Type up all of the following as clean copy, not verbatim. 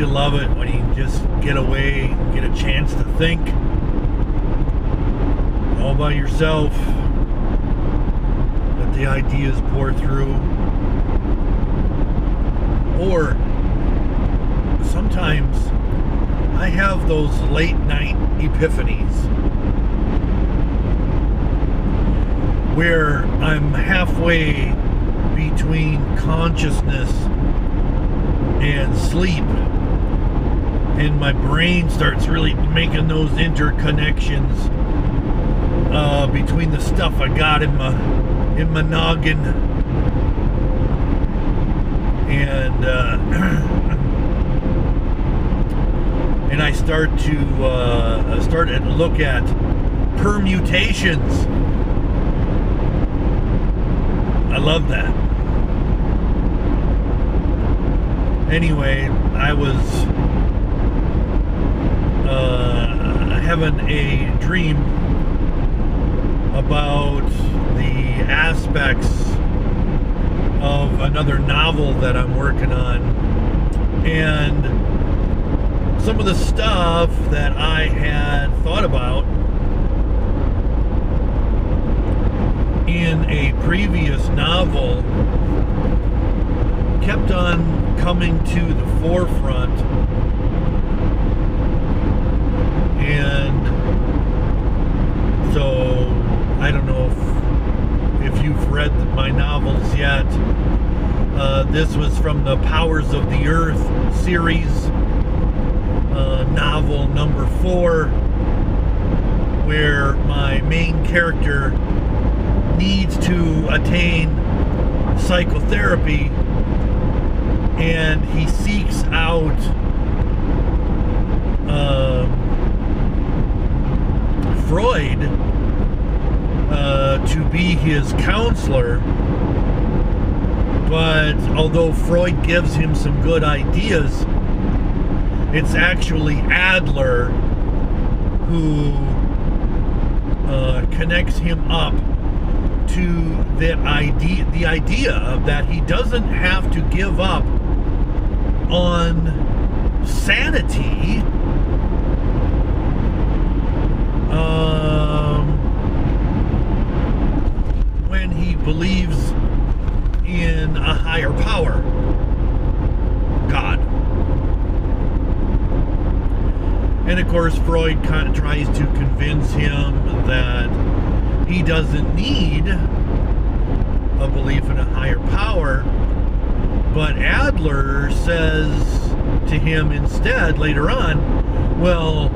you love it when you just get away, get a chance to think all by yourself, let the ideas pour through. Or sometimes I have those late night epiphanies where I'm halfway between consciousness and sleep, and my brain starts really making those interconnections between the stuff I got in my noggin and and I start to look at permutations. I love that. Anyway, I was having a dream about the aspects of another novel that I'm working on, and some of the stuff that I had thought about in a previous novel kept on coming to the forefront. And so I don't know if you've read my novels yet. This was from the Powers of the Earth series, novel number 4, where my main character needs to attain psychotherapy, and he seeks out Freud to be his counselor. But although Freud gives him some good ideas, it's actually Adler who connects him up to the idea that he doesn't have to give up on sanity when he believes in a higher power, God. And of course, Freud kind of tries to convince him that he doesn't need a belief in a higher power. But Adler says to him instead later on, well,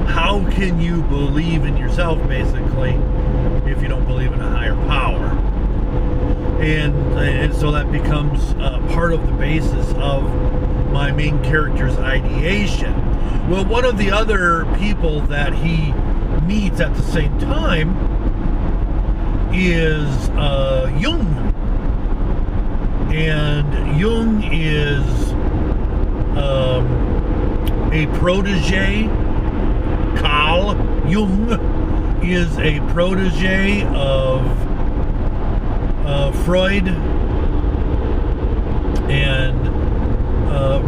how can you believe in yourself, basically, if you don't believe in a higher power? And so that becomes part of the basis of my main character's ideation. Well, one of the other people that he meets at the same time is Jung. And Jung is a protege. Carl Jung is a protege of Freud, and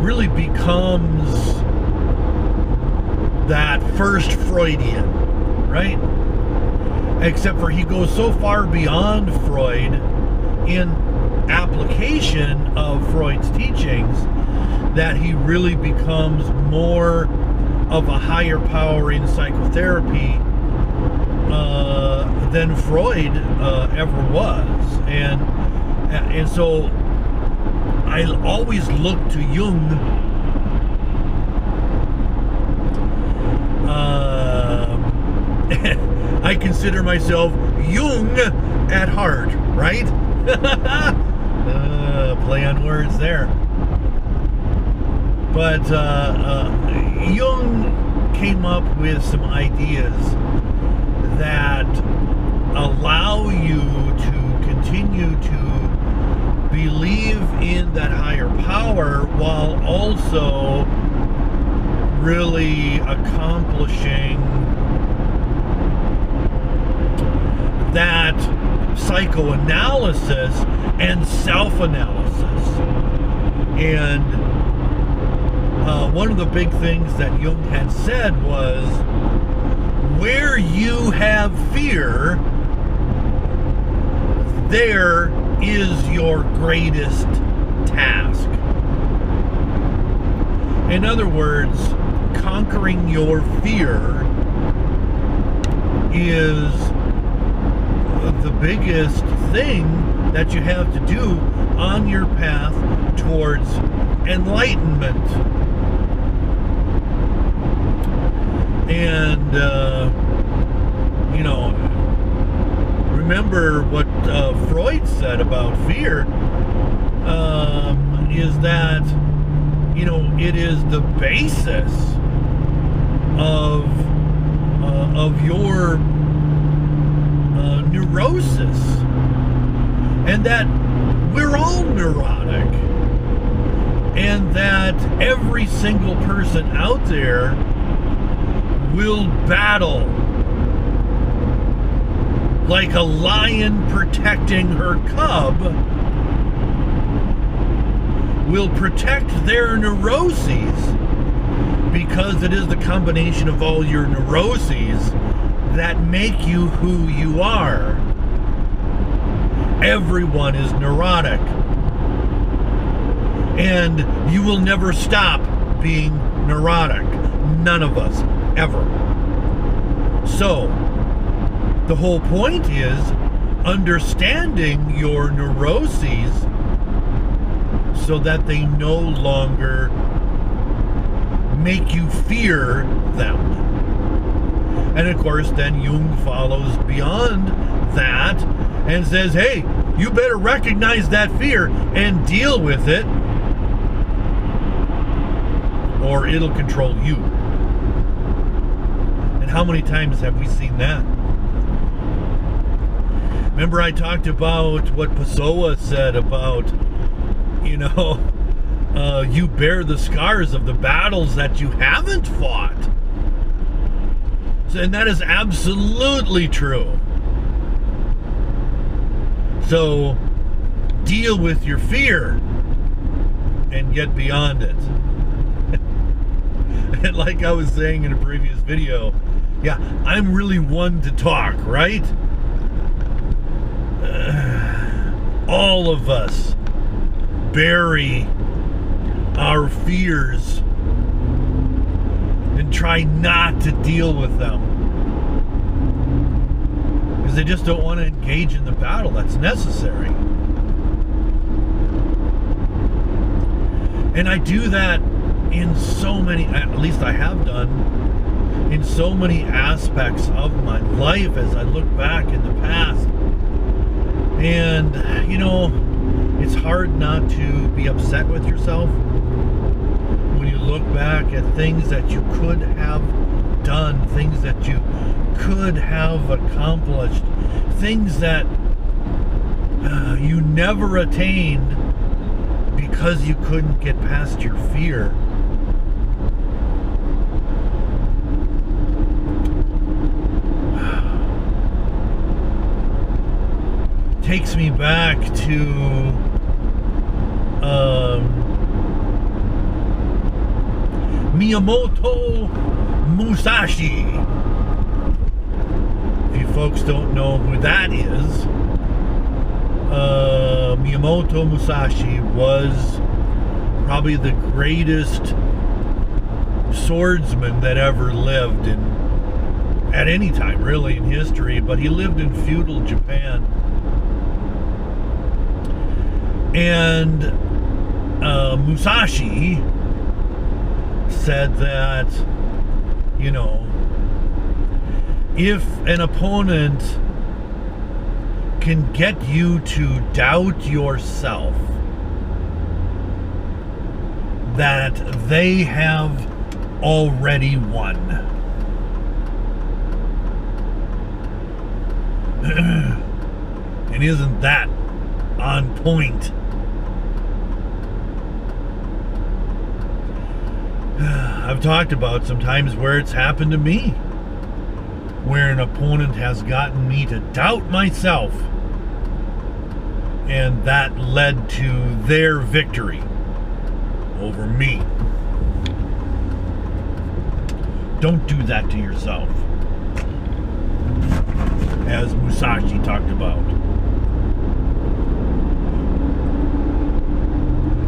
really becomes that first Freudian, right? Except for he goes so far beyond Freud in application of Freud's teachings that he really becomes more of a higher power in psychotherapy than Freud ever was. And so I always look to Jung I consider myself Jung at heart, right? Play on words there. But Jung came up with some ideas that allow you to continue to believe in that higher power while also really accomplishing that psychoanalysis and self-analysis. And one of the big things that Jung had said was, where you have fear, there is your greatest task. In other words, conquering your fear is the biggest thing that you have to do on your path towards enlightenment. And, remember what Freud said about fear is that, it is the basis of your neurosis, and that we're all neurotic, and that every single person out there will battle like a lion protecting her cub, will protect their neuroses, because it is the combination of all your neuroses that make you who you are. Everyone is neurotic, and you will never stop being neurotic. None of us, ever. So, the whole point is understanding your neuroses so that they no longer make you fear them. And of course, then Jung follows beyond that and says, hey, you better recognize that fear and deal with it, or it'll control you. And how many times have we seen that? Remember, I talked about what Pessoa said about, you bear the scars of the battles that you haven't fought. And that is absolutely true. So, deal with your fear and get beyond it. And like I was saying in a previous video, yeah, I'm really one to talk, right? All of us bury our fears and try not to deal with them because they just don't want to engage in the battle that's necessary. And I do that in so many, at least I have done, in so many aspects of my life as I look back in the past. And, it's hard not to be upset with yourself when you look back at things that you could have done, things that you could have accomplished, things that you never attained because you couldn't get past your fear. Takes me back to Miyamoto Musashi. If you folks don't know who that is, Miyamoto Musashi was probably the greatest swordsman that ever lived at any time really in history, but he lived in feudal Japan. And Musashi said that, if an opponent can get you to doubt yourself, that they have already won. And isn't that on point? I've talked about some times where it's happened to me, where an opponent has gotten me to doubt myself, and that led to their victory. over me. Don't do that to yourself. As Musashi talked about.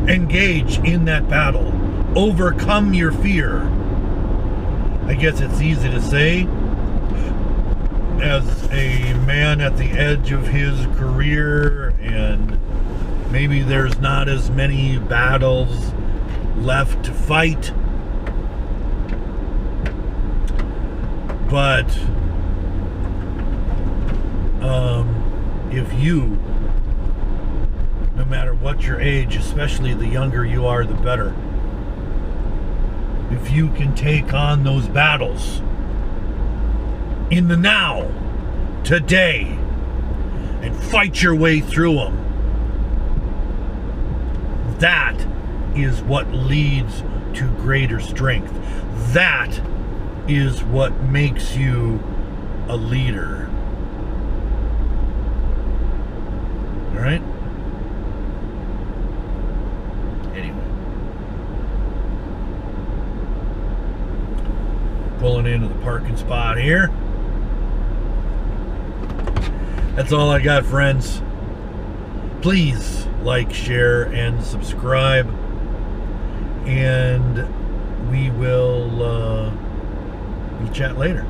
Engage in that battle. Overcome your fear. I guess it's easy to say as a man at the edge of his career, and maybe there's not as many battles left to fight. But if you, no matter what your age, especially the younger you are, the better, if you can take on those battles in the now, today, and fight your way through them, that is what leads to greater strength. That is what makes you a leader. All right? Anyway. Pulling into the parking spot here. That's all I got, friends. Please like, share, and subscribe. And we'll chat later.